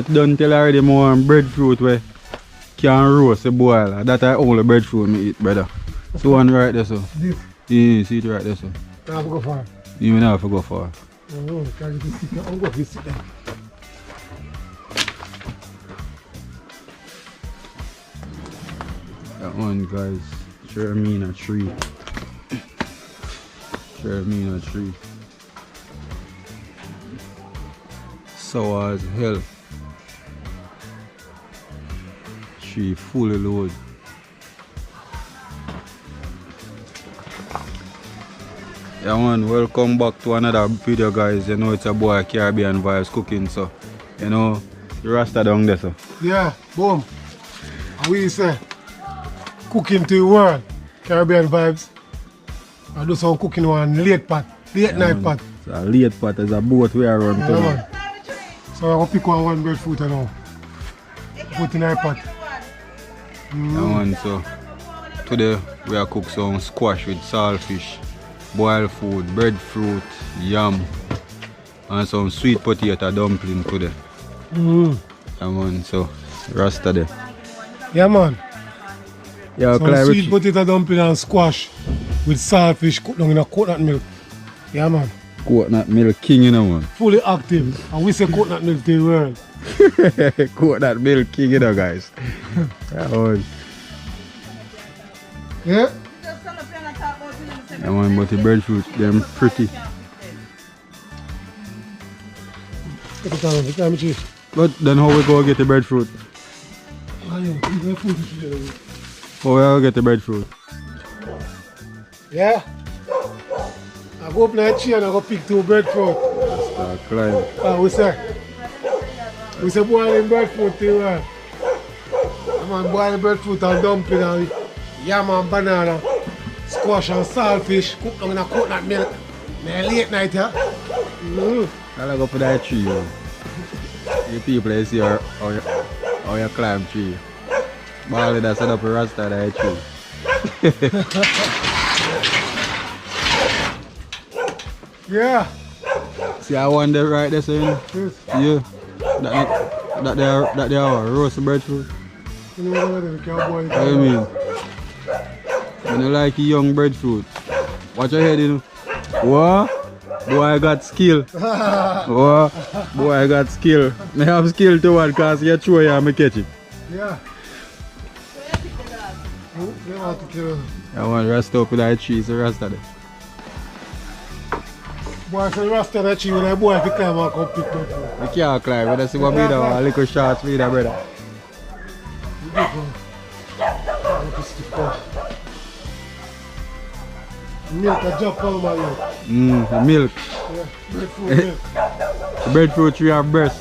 Don't tell already more breadfruit where can roast the boil. That I only breadfruit me eat, brother. So one right there, so. This? Yeah, see it right there, so. I have to go far. You may not have to go far. Oh, can't get to sit. I'm going to sit there. That one, guys. Sure mean a tree. Sure mean a tree. Sour as hell. Tree fully loaded. Yeah man, welcome back to another video, guys. You know it's a boy Caribbean Vibes cooking, so you know the rasta down there, so. Yeah, boom. And we say cooking to the world, Caribbean Vibes. I do some cooking on late pot, late night pot. So a late pot is a boat we are running to. Man. So I'm going to pick one breadfruit now. Put in the pot. Yeah man, so today we are cook some squash with saltfish, boiled food, breadfruit, yam, and some sweet potato dumpling today. Yeah man, so rasta there. Yeah man. Yeah, some sweet potato dumpling and squash with saltfish cooked down in a coconut milk. Yeah man. Coconut milk king, you know man. Fully active. And we say coconut milk to the world. Coconut milk king, you know guys. Yeah man. Yeah? Yeah man, but the breadfruit, them pretty. But then how we go get the breadfruit? How we go get the breadfruit? Yeah. I go up in the tree and I go pick 2 breadfruit. Start climb. We say boiling breadfruit too. Man, boiling breadfruit and dumpling and yam and banana, squash and saltfish, cooked down in a coconut milk. Late night, yeah? I'll go for that tree. You people they see how you climb tree. Bally that set up a rasta that tree. Yeah. See I one there right there, so you know? Yes. Yeah. That they are roast breadfruit. You know what they can't boil it. What do you mean? When you like young breadfruit, watch your head, you know. What? Boy, I got skill. What? Boy, I got skill. I have skill to what, because you throw it and I catch it. Yeah. I want to rest up with that tree, so rasta there. Boy, so rasta that tree when I boy if you climb and come pick breadfruit. You can't climb, but I see what me do, a little short speed, brother. Milk a jump on my milk. The milk. Yeah, breadfruit milk. The breadfruit tree have breast.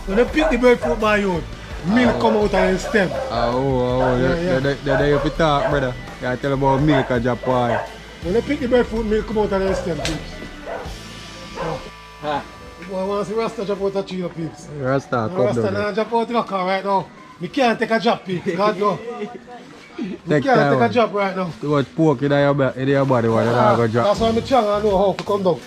When you pick the breadfruit by you, milk come out of the stem. Yeah. They have to talk, brother. You tell about milk and Japan. When you pick the breadfruit, milk come out of the stem, peeps. Boy, I want to see Rasta jump out of the tree, peeps. Rasta, come Rasta down. now jump out of the car right now. Me can't take a drop, peeps. God no. Take can't take a drop right now. Too much pork in your body, what you're going to drop. That's why I'm trying to know how to come down.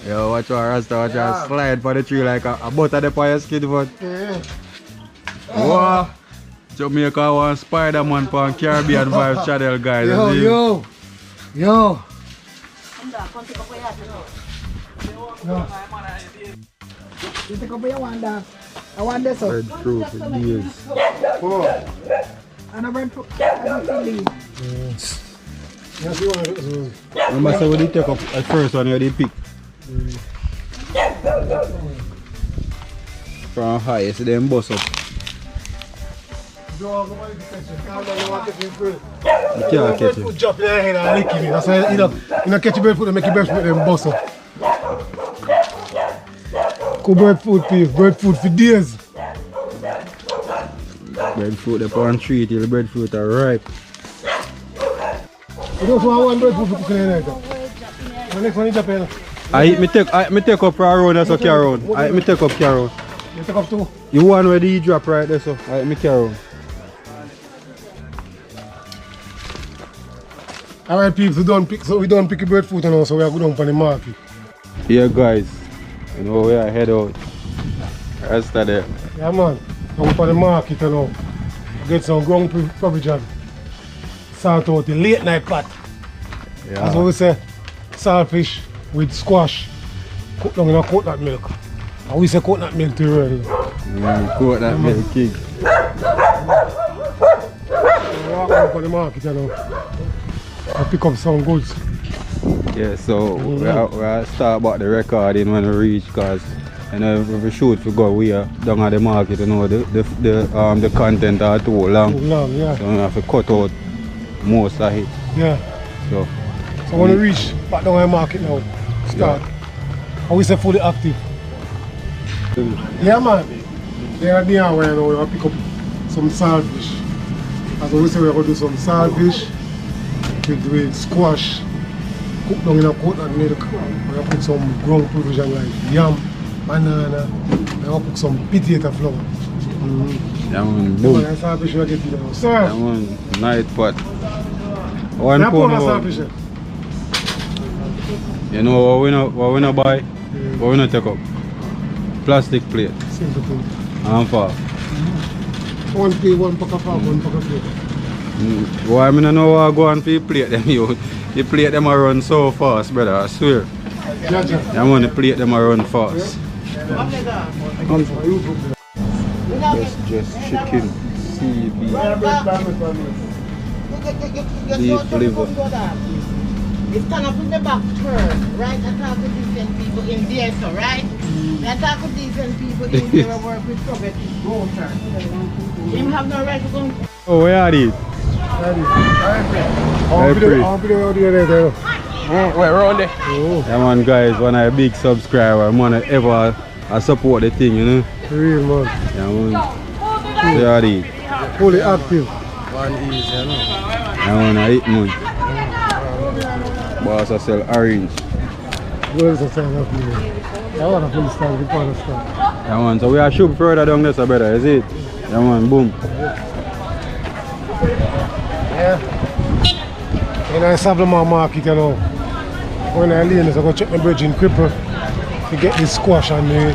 Yo, watch your Rasta, watch your slide for the tree like a butter the on your skin, but. Yeah. Wow. Jamaica one Spider-Man on Caribbean Vibes channel, guys. Yo. No. You take up your wanda. I want this up. Breadfruit, deals. And a breadfruit. I don't feel it. Remember, so when you take up at first one, you pick. From high, you see them bust up. You can't catch it. Drop in your head and lick it. That's why you don't catch breadfruit and make your breadfruit and bust up. Good breadfruit, people. Breadfruit for days. Breadfruit upon tree till the breadfruit are ripe. You don't want one breadfruit for cooking in there. The next one you drop in. Me take up around, that's a carry on. Me take up carry on. You take up 2. You want where the drop right there, so me carry on. Alright, people, we don't pick the breadfruit now, so we are going down for the market. Yeah, guys. You know we are head out. Rest of there. Yeah man, I'm for the market you know. Get some ground provision. Sort out the late night pot. Yeah. As we say, saltfish with squash. Cook down in a coconut milk. And we say coconut milk too early. Coconut milk king. Walk out for the market you know. I pick up some goods. Yeah, so we'll start about the recording when we reach, because you know if we shoot we go we are down at the market, you know the content are too long. Too long, yeah. So we have to cut out most of it. Yeah. So when we reach back down at the market now, start. Yeah. And we say fully active. Yeah man. They are there where you know, we'll pick up some saltfish. As we say we're gonna do some saltfish with squash. Cook down in a coconut milk. We'll put some ground provision like yam, banana, we'll put some potato flour. yeah man, boom. That's saltfish we're getting now. Sir! Yeah man, night pot. One Now pound pour of saltfish. You know what we not buy? What we not take up? Plastic plate. Simple thing. And for One plate, one pack of pop, one pack of plate. why I don't know how I go on for the plate them you. The plate them a run so fast, brother, I swear. Yeah, yeah. I want the plate them a run fast. That's just chicken, sea beef, beef liver. You stand up in the back turn, right? I talk to decent people in there, so right? I talk to decent people in there and work with progressive voter. Him have no right to go. Oh, where are these? I'll be there. Wait, around there. Yeah man guys, one of the big subscriber, man ever I support the thing, you know? Real man. Yeah man. Where are these? Fully active. One easy, you know. Yeah man, I eat man. Boss I sell orange. Where is the sign of me? I want to fully stand before the stand. Yeah man, so we are shoot further down there, so better, is it? Yeah man, boom. Yeah. In a Sablama market, you know, when I leave, I go check my bridge in Cripple to get the squash and the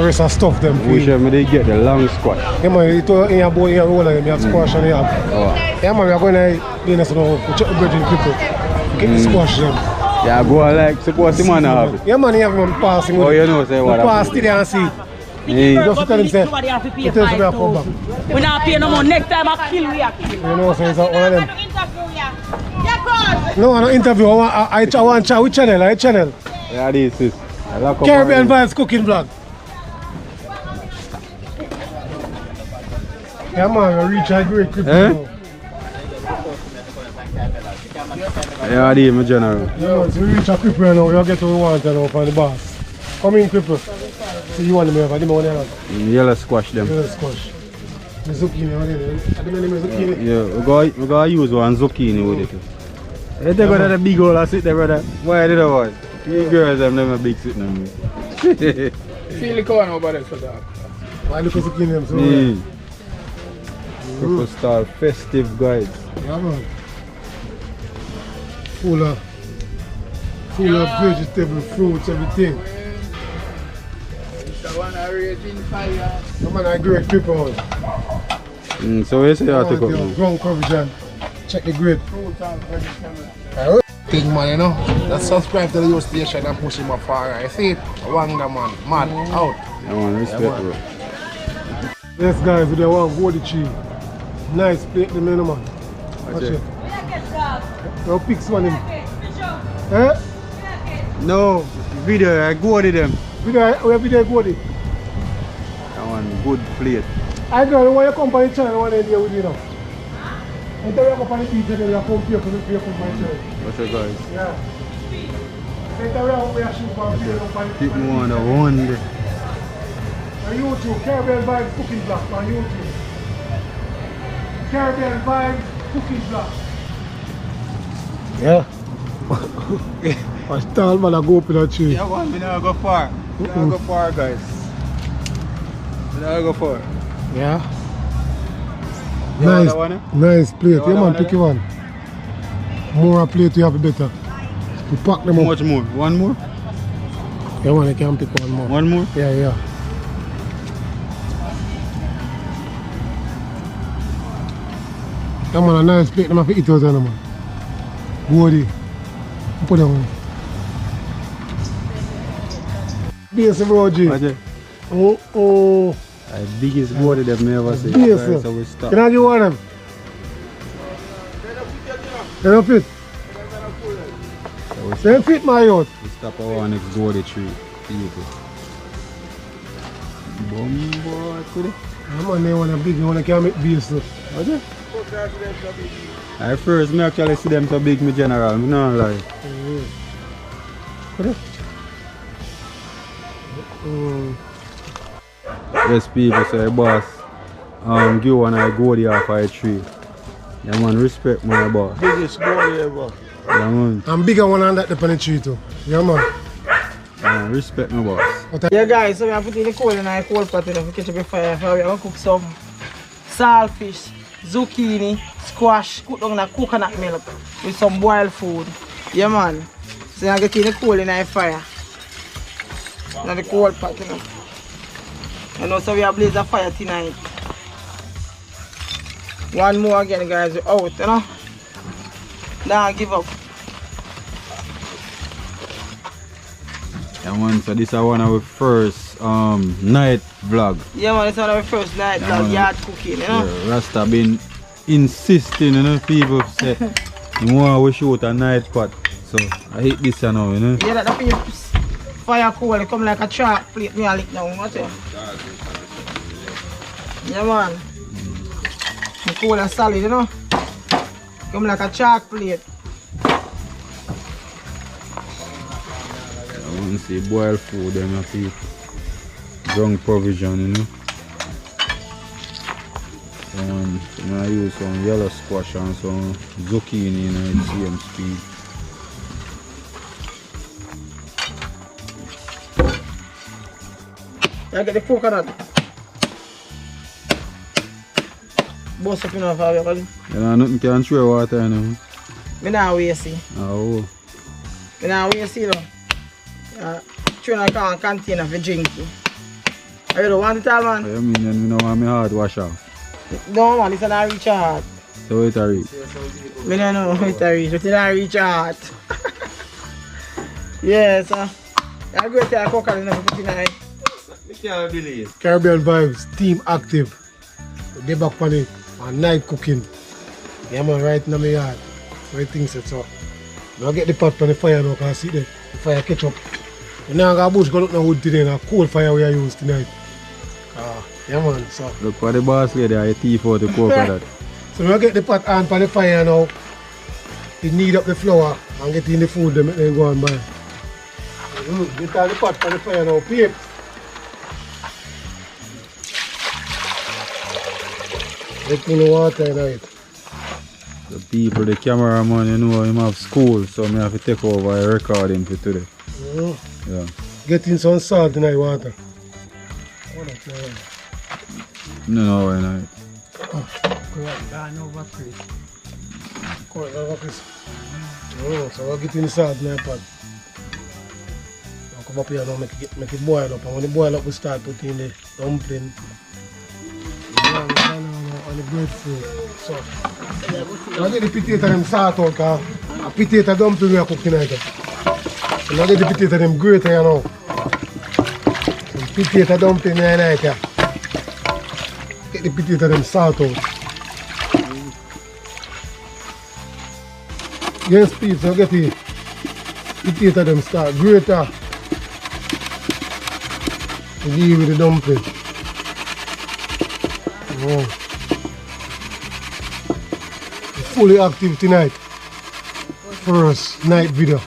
rest of stuff them. We should maybe get the long squash. Yeah man, you told in your boy, you roll and you have squash and you have. Oh. Yeah man, we are going to leave, so now go check the bridge in Cripple to get the squash them. Yeah, go like suppose the man have it. Yeah man, you have him passing. Oh, you know, say what pass to there and see. Yeah. Just to tell him, say, Nobody have to pay you tell him to come 5,000. back. We not pay no more. Next time I kill we are kill. You know, so it's one of them. Yeah, No, I don't interview. I want to which channel? Which channel? Yeah, this is. Caribbean Vibes Cooking Vlog. Yeah man, I reach a great clip. Yeah, this is my general. Yeah, so we reach a clip right now, we'll get what we want now from the boss. Come in, Cripple. See you want them here, but I didn't want them. Yellow squash them. Yellow squash. The zucchini, what is it? I didn't know the zucchini. Yeah, we're going to use one zucchini with it. Hey, they got a big hole and sit there, brother. Why did I want? You girls have never big sitting on me. Feel the corner over there for that. Why look at zucchini them so Cripple Star festive guide. yeah man. Full of vegetable, fruits, everything. It's the one I rate in fire. No man, I great Cripple. So we say you have to go. Ground provision. Check the grade. Fruit and vegetable. Thing man, you know. Let's subscribe to the YouTube station and push him up far. I see it. Wanga man. Mad. Out. Yeah, man, respect, bro. Yes guys, we don't want gold tree. Nice plate the menu man. Watch it. Now pick one in. Eh? No, video, I go to them. Where video go to? I want good plate. I don't know why you come on the channel one day with you now. I tell you come on the pizza then you come here because you come on my channel. What's up guys? Yeah. I tell you we are shooting from here on the Keep me on the one day. on YouTube, Caribbean Vibes Cooking Vlog on YouTube. Caribbean Vibes Cooking Vlog. Yeah. I tell man I go up in that tree. Yeah, man, we never go far. We never go far, guys. We never go far. Yeah. You want Nice, that one, eh? nice plate. You Yeah want man, that pick one. More a plate you have better. We pack them How up. much more? One more? Yeah, man, I can pick one more. One more? Yeah, yeah. Yeah, man, a nice plate. I'm going to eat those, man. Goody. Put it on. Base, bro, G. Oh. The biggest goody that me ever seen. Base. So we stop. Can I give one of them? They don't fit. They don't fit, my youth. We stop our next goody tree. People. Boy, could it? Yeah, man, they want a big one. They can't make base, though. At first, me actually see them so big, me general. Me not lie. Could it? Yes, people say, boss, give one a goody off of a tree. Yeah, man, respect my boss. Biggest goal ever. Yeah, man. I'm bigger one than that the penny tree too. Yeah, man. Yeah, respect my boss. Yeah, guys, so we have put in the coal in a coal pot to catch up the fire. So we are going to cook some saltfish, zucchini, squash, cook down in a coconut milk with some boiled food. Yeah, man. So we are getting the coal in a fire. Now the coal pot, you know. And also we are blaze a fire tonight. One more again, guys, we're out, you know. Don't give up. Yeah, man, so this is one of our first night vlog. Yeah, man, it's one of our first night vlog, yard cooking, you know. Yeah, Rasta been insisting, you know, people say, you want to shoot a night pot. So I hate this, you know, you know. Yeah, that fire coal, it come like a chalk plate, me a lick now, what's it? Yeah, man. The coal is solid, you know. Come like a chalk plate. I want to see boiled food and a people. Drunk provision, you know. So I use some yellow squash and some zucchini in the same speed. I get the coconut. Bust up enough of it. You know, nothing can throw water in them. I don't waste it. Oh. I don't waste it, though. Throw in a container for drinking. You don't want it all, man? I mean, you don't want my heart wash off. No, man, it's not reach your heart. So it a reach. I don't know how it reach, but it don't reach your heart. Yes, I'm going to take a coconut and put it in there. Caribbean vibes, team active. They back on it. And night cooking. Yeah, man, right in my yard. So I think so. Now get the pot on the fire now, because see the fire catch up. You now got a bush go look no wood today, now coal fire we are used tonight. Yeah, man, so. Look for the boss lady, I teeth out the coconut. So now get the pot on for the fire now. You knead up the flour and get in the food, then go and buy. Get on the pot for the fire now, peep. Get in the water tonight. The people, the cameraman, you know, him have school, so I have to take over and record him for today. Yeah. Get in some salt in the water. No, why not? So we'll get in the salt in the pot. Now come up here now, make it boil up. And when it boil up, we start putting the dumpling. And the breadfruit. So, now get the potato them salt out, because a potato dumpling we are cooking tonight. So now get the potato them grate here now. Some potato dumpling here tonight. Get the potato them salt out. Yes, peeps, now get the potato them start grater. To deal with the dumpling. Oh. Fully active tonight. First night video.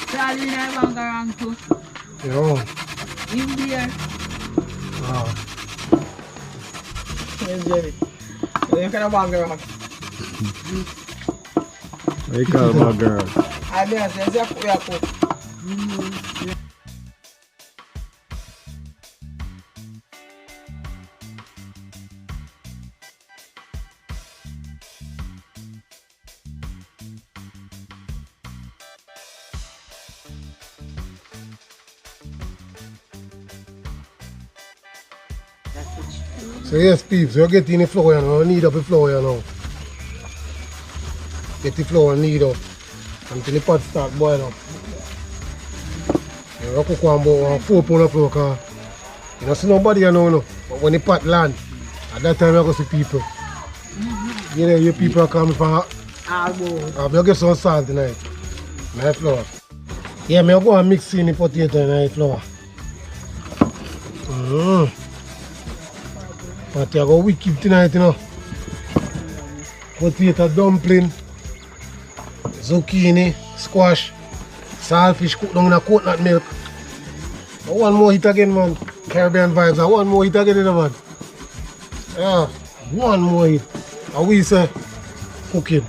Charlie and I want around too. Yeah. You there? Yes, Jerry. You can bang around. What you call my girl? I mean, we are cook. So yes, peeps, you get in the flour, you know, you knead up the flour, you know. Get the flour knead up until the pot start boil up. You cook one about 4 pounds of flour, because you don't see nobody, you know, but when the pot land, at that time you go see people. You know, your people are coming from I'll get some salt tonight. My flour. Yeah, I'll go and mix in the potato and the flour. But I go wicked tonight, you know. Potato dumpling, zucchini, squash, saltfish cooked down in a coconut milk. And one more hit again, man. Caribbean vibes. And one more hit again, you know, man. Yeah, one more hit. And we say cooking.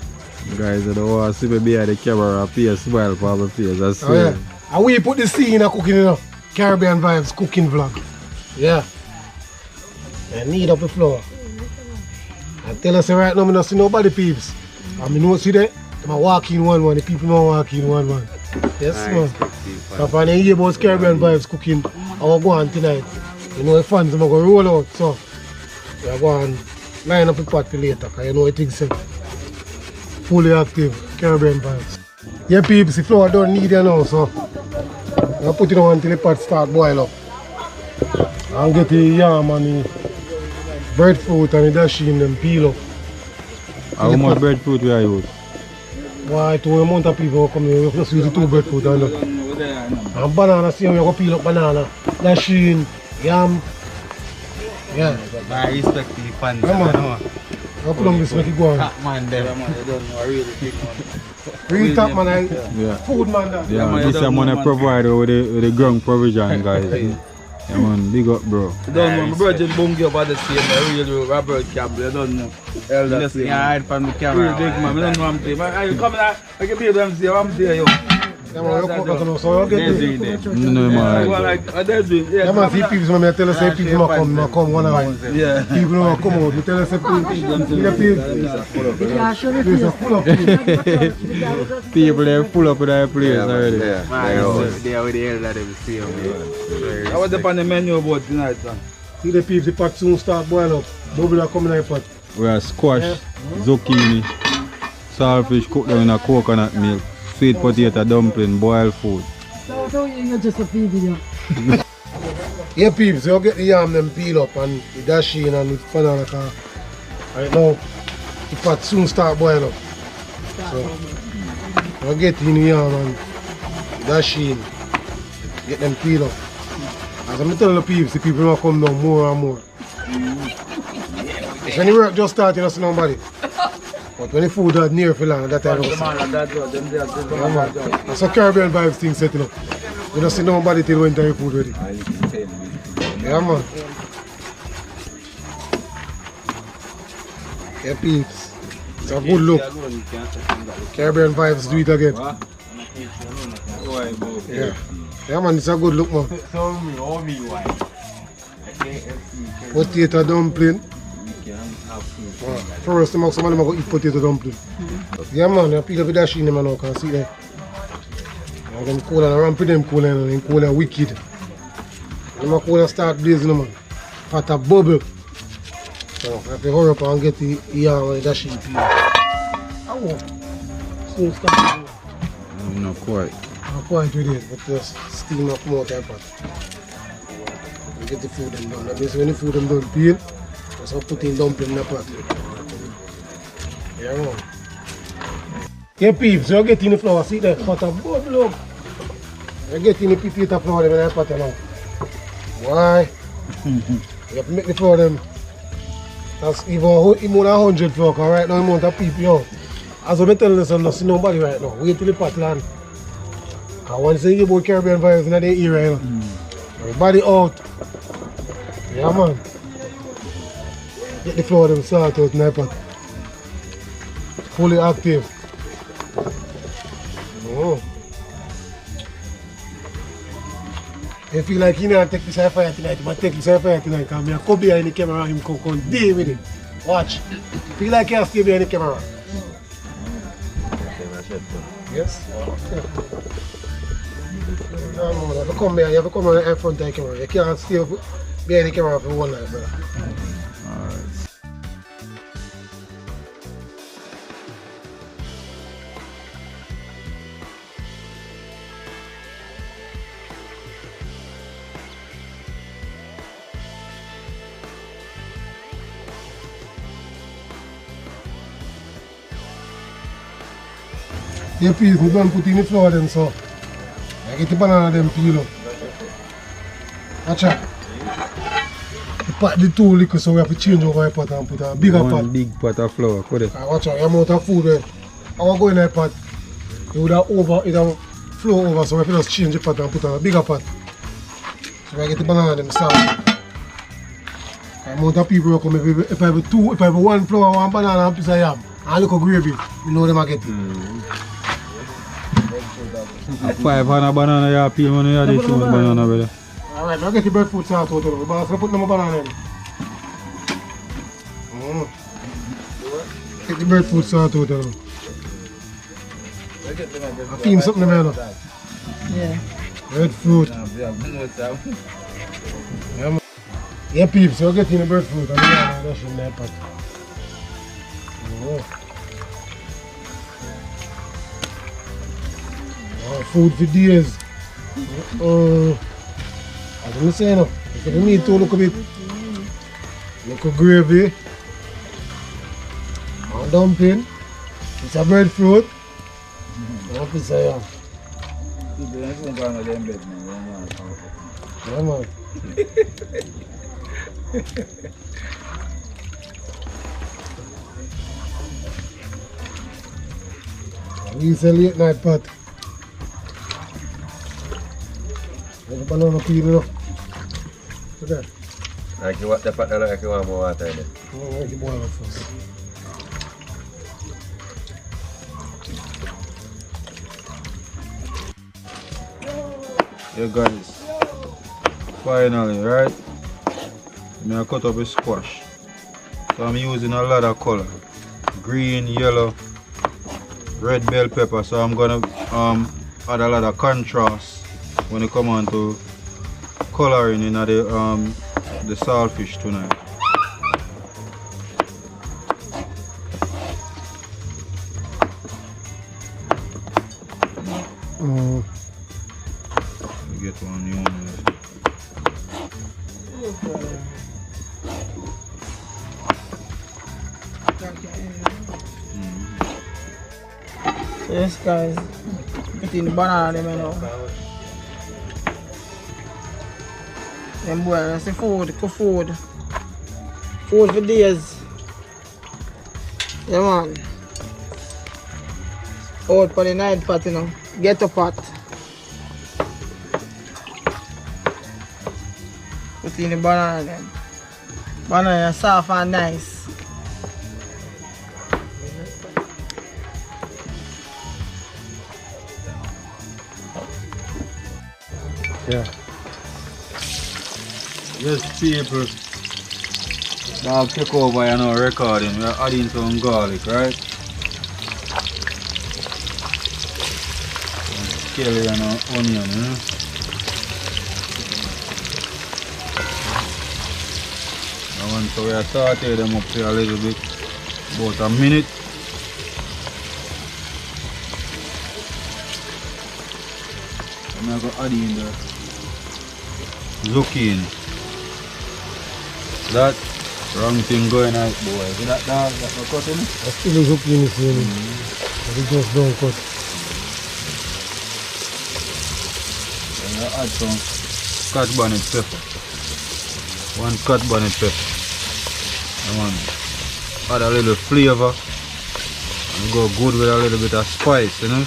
Guys, I don't want to see me behind the camera and smile for my face. I swear. Oh, yeah. And we put the scene in a cooking, you know. Caribbean vibes cooking vlog. Yeah. I need up the flour. I tell us right now, I don't see nobody peeps. I mean, no see that? I walk in one, the people don't walk in one. Yes, man. So if I hear about Caribbean vibes cooking, I will go on tonight. You know, the fans are going to roll out, so I go and line up the pot for later, because you know it is fully active Caribbean vibes. Yeah, peeps, the flour don't need it now, so I put it on until the pot start boil up. And get the yam and the breadfruit and the dashi in them peel up. How much breadfruit we are use? Why, to the amount of people who come here, we just use the 2 breadfruit and banana, see how we go peel up banana, dashi, yam. Yeah. I respect the fans. Yeah, man. I'll put on this, make it go on. Top man there. Yeah, man, you don't know, really big man. Real top man, Yeah. food man that. Yeah, man, this you is don't money know, man. provided with the ground provision, guys. Yeah, man, big up, bro. You don't know, my brother Bungie over the same, the real Robert Campbell, you don't know. Elder Listen, same. you hide from the camera. Real big man, I don't know what I'm saying. I come here, I can be able to see how I'm there, yo. Yeah, man, you cook that now, so you get They're doing it. it. No, man. They're doing it. Yeah, man, see people, I tell us, say people come one hour. Yeah. People don't come out, I tell us, say people full of people. People, they're full up with their place already. They are with the elder, they will see you. I was up on the menu about tonight, son. See the people, the pot soon start boil up. Bubble are coming in the pot. We have squash, zucchini, saltfish cooked down in a coconut milk, sweet potato dumpling, boiled food. Yeah, peeps, you get the yam them peel up and the dashi and the banana car. Right now, the pot soon start boil up. So, you get in the yam and the dashi, get them peel up. As I'm telling the peeps, the people will come down more and more. When the work just started, you don't see nobody. But when the food are near for long, that time you see. That's a Caribbean vibes thing setting up. You don't see nobody till when the food ready. Yeah, man. Yeah, peeps. It's a good look. Caribbean vibes do it again. Yeah. Yeah, man, it's a good look, man. Potato dumpling. First, somebody go eat potato dumpling. Yeah, man, you peel up the dashi in them now, can see that. And then cool and ramp with them cool and then cool and wicked. Them cool and start blazing, man. Pot a bubble. So, I have to hurry up and get the yam and the dashi peel. Oh, soon start. Not quite. Not quite with it, but just steam up more type pot. And get the food them done. That means when the food them done peel, just put in dumpling in the pot. Yeah, man. Yeah, peeps, you get in the flour, see that pot of bubble up. You get in the potato flour in the pot now. Why? You have to make the flour them. That's even more than 100 flour, because right now the amount of people, yo. As I'm telling you, I'm not seeing nobody right now. Wait till the pot land. Because once you hear about Caribbean vibes in the area, you know, everybody out. Yeah, man. Get the flour them salt out in the pot. Fully active. Oh. I feel like you know take this fire tonight, but take this fire tonight because I come behind the camera and him come deal with it. Watch. Feel like you stay behind the camera. Yes? Okay. No, you have to come behind, you have to come in front of the camera. You can't stay behind the camera for one night, brother. The peas, we don't put in the flour then, so I get the banana them peel up. Watch out. The pot the too little, so we have to change over the pot and put a bigger pot. One big pot of flour, put it. Watch out, the amount of food there. I will go in that pot. It would have flow over, so we have to just change the pot and put a bigger pot. So I get the banana them soft. The amount of people who come, if I have one flour, one banana and a piece of yam, and look at gravy, you know them I get it. A 500 banana you peel when you have the 2 banana, brother. Alright, now get the breadfruit salt out of it. But I put them banana in. Get the breadfruit salt out of it. I feel something there now. Yeah. Breadfruit. Yeah, peeps, so get in the breadfruit and that's in that pot. Food for days. As I'm saying, if you need to look a bit, look at gravy, and dumpling, it's a breadfruit, and a piece of yam. Yeah, man. It's a late night pot. There's a banana peel, you know. Look at that. Like you want the pot, like you want more water in it. Oh, I can boil it first. Yeah, guys. Finally, right? I cut up a squash. So I'm using a lot of color. Green, yellow, red bell pepper. So I'm gonna add a lot of contrast when it come on to coloring in the saltfish tonight. Get one new one. So yes guys, getting the banana them you know. Them boy, that's the food, cook food. Food for days. Yeah man. Out for the night pot, you know. Get a pot. Put in the banana then. Banana soft and nice. Yeah. Yes, people. Now take over and now recording. We're adding some garlic, right? Some scallion and onion, you know? And so we are sauteing them up here a little bit, about a minute. And I'm going to add in the zucchini. That wrong thing going on, boy. Is that that's not cutting? That's still a zucchini thing. But it just don't cut. And I add some Scotch bonnet pepper. 1 Scotch bonnet pepper. Add a little flavor and go good with a little bit of spice, you know.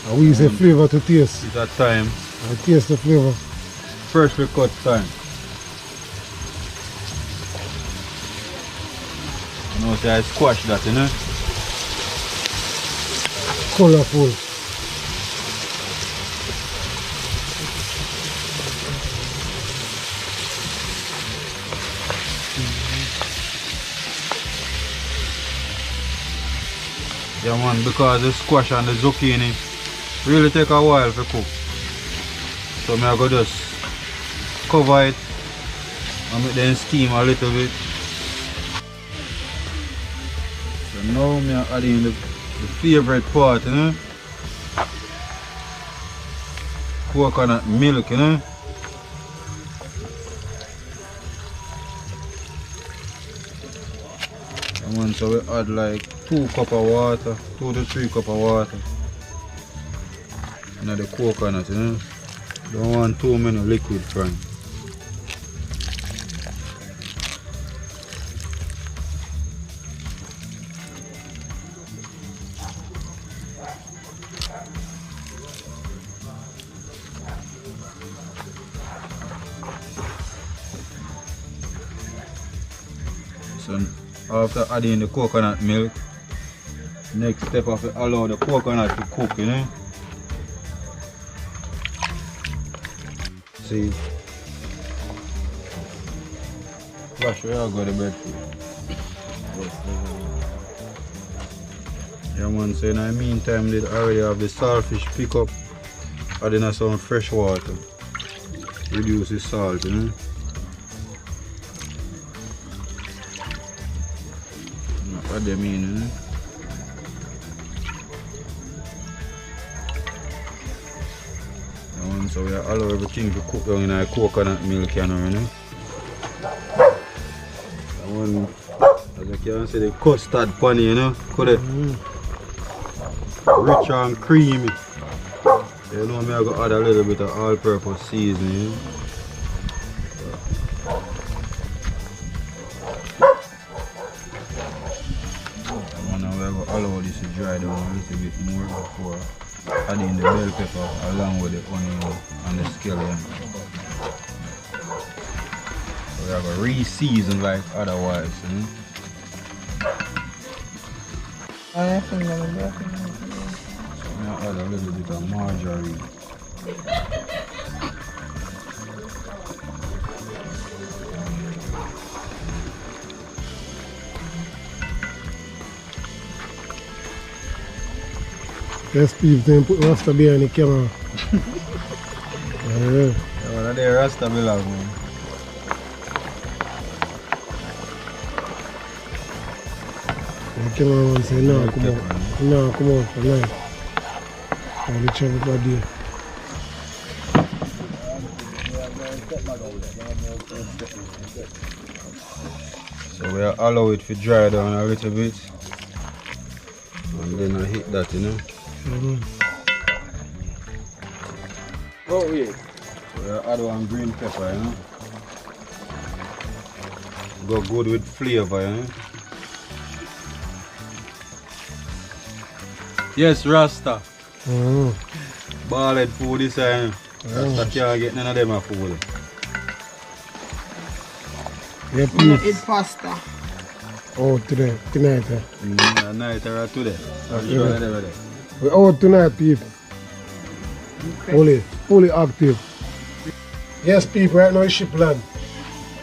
And we use a flavor to taste. It's that time. I taste the flavor. Freshly cut time. You know, so I squash that, you know. Colorful. Yeah man, because the squash and the zucchini really take a while to cook. So I'm going to just cover it and make them steam a little bit. So now I'm adding the favorite part, you know. Coconut milk, you know. And so we add like 2 cups of water, 2 to 3 cups of water. And the coconut, you know. Don't want too many liquid from. So after adding the coconut milk, next step of it, allow the coconut to cook, you know. See, flash where I got the breadfruit. Yeah man, so in the meantime they already have the saltfish pick up, adding some fresh water, reduce the salt, you know. What they mean, you know. So we allow everything to cook down in a coconut milk, you know. One, as you can see, the custard pan, you know, rich and creamy. You know, me I go add a little bit of all-purpose seasoning. And now we are going to allow this to dry down a little bit more before adding the bell pepper along with the onion and the scallion. So we are going to re-season like otherwise. I think I'm going to add a little bit of margarine. Yes, people, then put Rasta behind the camera. Yeah. Yeah, that's Rasta belong, man. The cameraman say, no, come on. No, come on, for life. I'll let everybody there. So we allow it to dry down a little bit. And then I hit that, you know. Oh, yeah. So we add one green pepper, you know. Go good with flavor, you know. Yes, Rasta. Ballhead food this time. Rasta can't get none of them food. Yeah, I'm gonna please. eat pasta. Oh, today, tonight. Night or today. I'm sure they're there. We're out tonight, people. Fully active. Yes, people, right now it's ship land.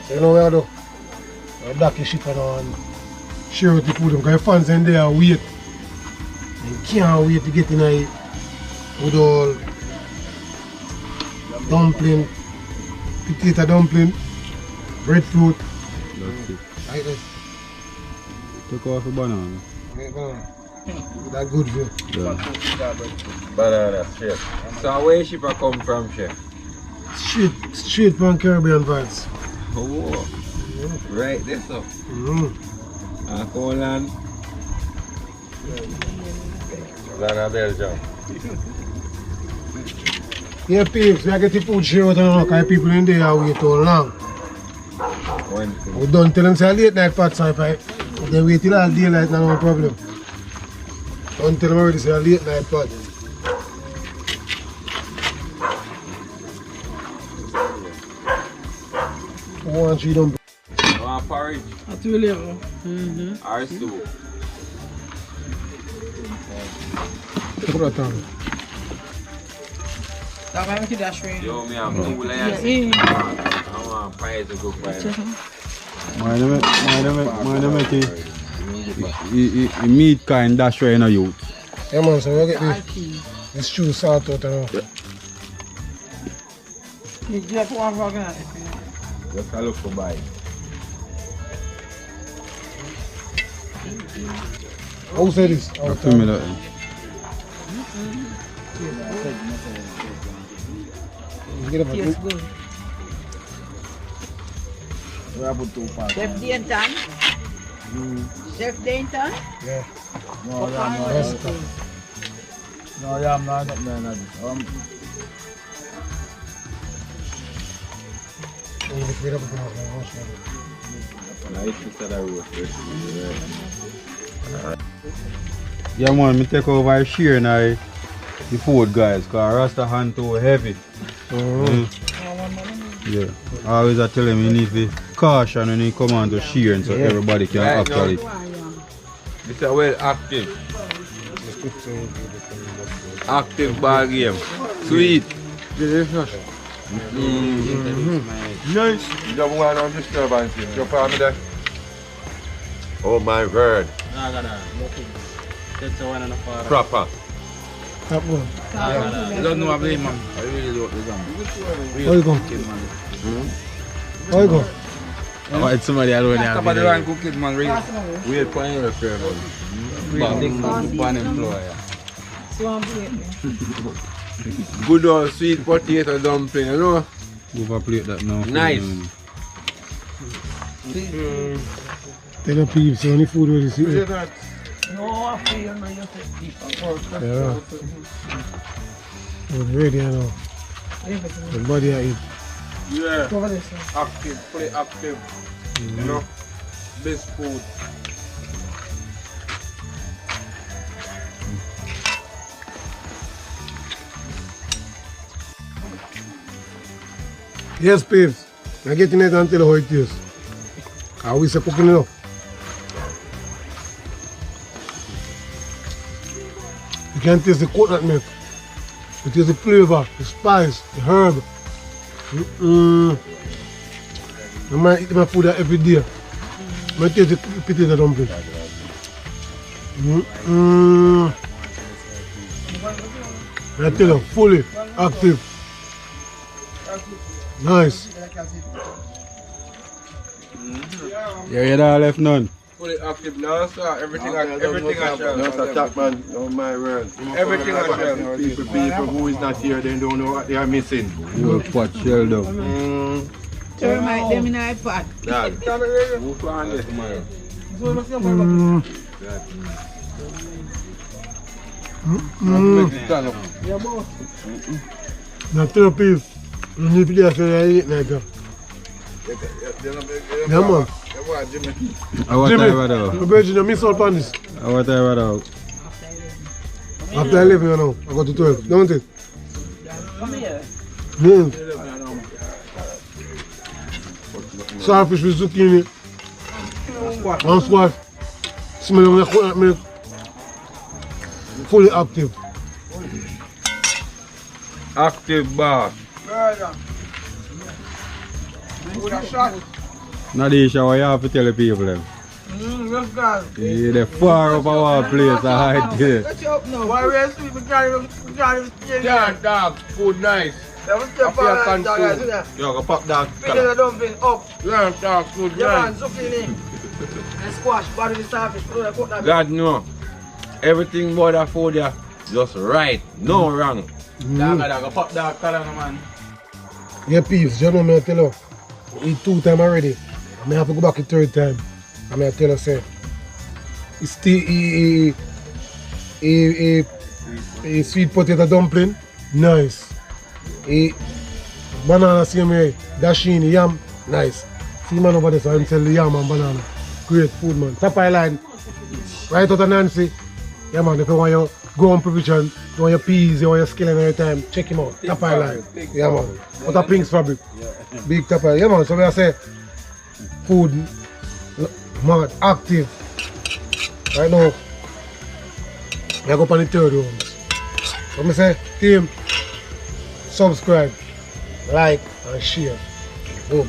So you know where I do? We're dock the ship and share with the food. Because the fans in there wait. They can't wait to get in here with all dumpling, potato dumpling, breadfruit. That's it. Like this. Take off the banana. That's good for you. Yeah. Banana, chef. So where ship I come from, chef? Straight from Caribbean vibes. Oh, right there, so. Holland. Lana Belgium. Yeah, peeps, we get the food share out now because people in there wait too long. We don't tell them say late night pot so if they wait till all daylight, no problem. Don't tell them already say late night pot. One tree dumpling. You want porridge? That's really good. Or soup? Put that on. That might make it dash rain. Yo, me have two layers. Yeah. I want pie to go fry. Mine make it meat kind dash right in a youth. Yeah man, so we get the stew salt out now. You get one for that. Just a look for buy. How say this? I feel me that. Get up Tastes good. Chef Dientan. Chef Dainton? Yeah. No, yeah, I'm not up there. Yeah man, me take over share now the food guys, cause Rasta hand too heavy. Yeah. I always tell them you need to caution when you come on to share so everybody can actually. This is a well active. Active ball game. Sweet. Delicious. Nice. You don't want no disturbance. Your family. Oh my word. Proper. Top one. I don't know I blame man. I really don't blame. How you go? How you go? I want somebody alone there. Top of the line cooking man. Wait for any repair man. One employer. Good old sweet potato dumpling, you know? Overplate that now. Nice. Tell the people, so any food will you see? No, I feel man, you take Yeah. Food ready now. The body I eat. Yeah. Cover this. Active, fully active. You know? Best food. Yes, Pips. I'm getting it until how it is. I always say cooking it up. You can taste the coconut milk. You taste the flavor, the spice, the herb. I might eat my food every day. I might taste the potato dumpling. I tell you, fully active. Nice. Yeah, you don't left none. Fully active now, sir. Everything I shall. That's a top man, oh my word. Everything I shall. People who is not here, they don't know what they are missing. Whole pot shelled up. Termite them in our pot. Dad. Who found it? Now tell the people, you need to do that I eat like that. Yeah, man. What Jimmy, time about I bet you don't miss out on this. What time about After 11, you know, I go to 12, don't it? Saltfish with zucchini and squash. Smell of the coconut milk. Fully active. Active bar. Nadisha, what you have to tell the people them? Let's go. Yeah, they're far up our place, alright there. Catch you up now. Why we are sleeping? We can't Yeah, dog. Food nice. That was the fire dog. Yo, go pop that. Potato dumpling up. Yeah, dog. Food Yeah, man, nice. zucchini and squash. Body the starfish. Put that. God no. Everything about that food there, just right. No wrong. Dog, go pop that color, man. Yeah, peeps, you know me, I tell you, I eat 2 times already. I may have to go back a 3rd time. I may tell you, say, it's still a sweet potato dumpling, nice. A banana same way, dashini, yam, nice. See man over there, so I'm selling the yam and banana. Great food, man. Top line, right out of Nancy. Yeah, man, if you want your ground provision, you want your peas, you want your skillet every time, check him out. Top line. Yeah, man. What a Pink's fabric. Big top line. Yeah, man. So we are say food, mad, active. Right now, we are going on the 3rd round. So I say, team, subscribe, like, and share. Boom.